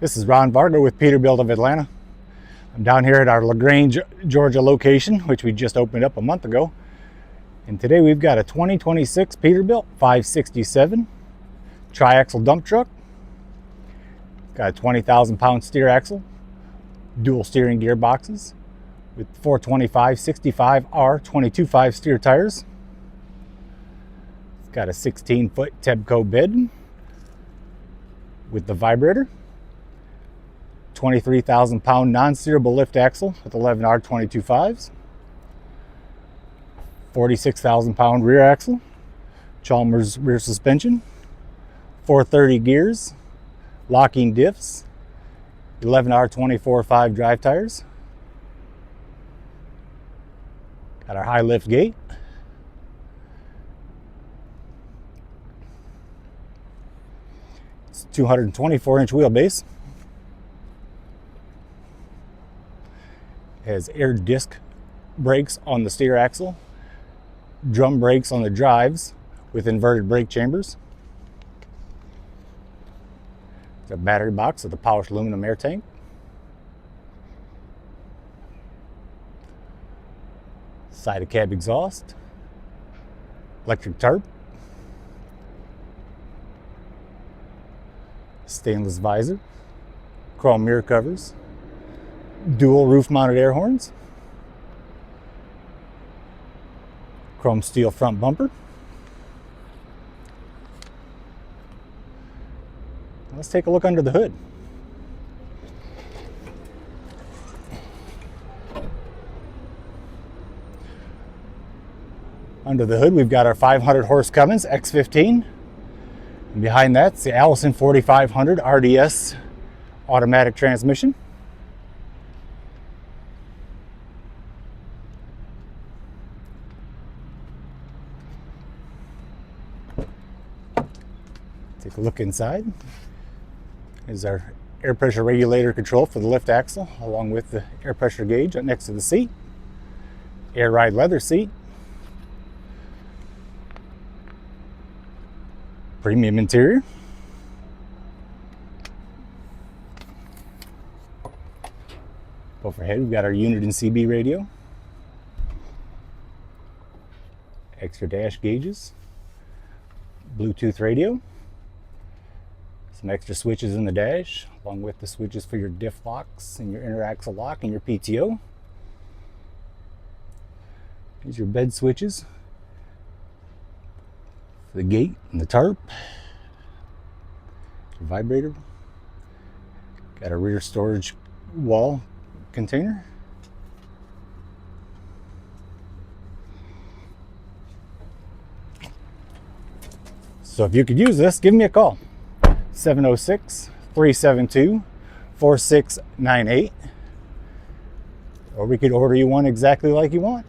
This is Ron Vargo with Peterbilt of Atlanta. I'm down here at our LaGrange, Georgia location, which we just opened up a month ago. And today we've got a 2026 Peterbilt 567 tri-axle dump truck. Got a 20,000 pound steer axle, dual steering gearboxes with 425/65 R22.5 steer tires. It's got a 16-foot Tebco bed with the vibrator. 23,000 pound non-steerable lift axle with 11 R22.5s. 46,000 pound rear axle, Chalmers rear suspension, 430 gears, locking diffs, 11 R24.5 drive tires. Got our high lift gate. It's 224-inch wheelbase. Has air disc brakes on the steer axle, drum brakes on the drives with inverted brake chambers. It's a battery box with a polished aluminum air tank. Side of cab exhaust, electric tarp, stainless visor, chrome mirror covers, dual roof mounted air horns, chrome steel front bumper. Let's take a look under the hood. Under the hood we've got our 500 horse Cummins X15. And behind that's the Allison 4500 RDS automatic transmission. Take a look inside. Is our air pressure regulator control for the lift axle, along with the air pressure gauge up next to the seat. Air ride leather seat. Premium interior. Overhead, we've got our unit and CB radio. Extra dash gauges. Bluetooth radio. Some extra switches in the dash, along with the switches for your diff locks and your inner axle lock and your PTO. These are your bed switches for the gate and the tarp. Your vibrator. Got a rear storage wall container. So if you could use this, give me a call. 706-372-4698. Or we could order you one exactly like you want.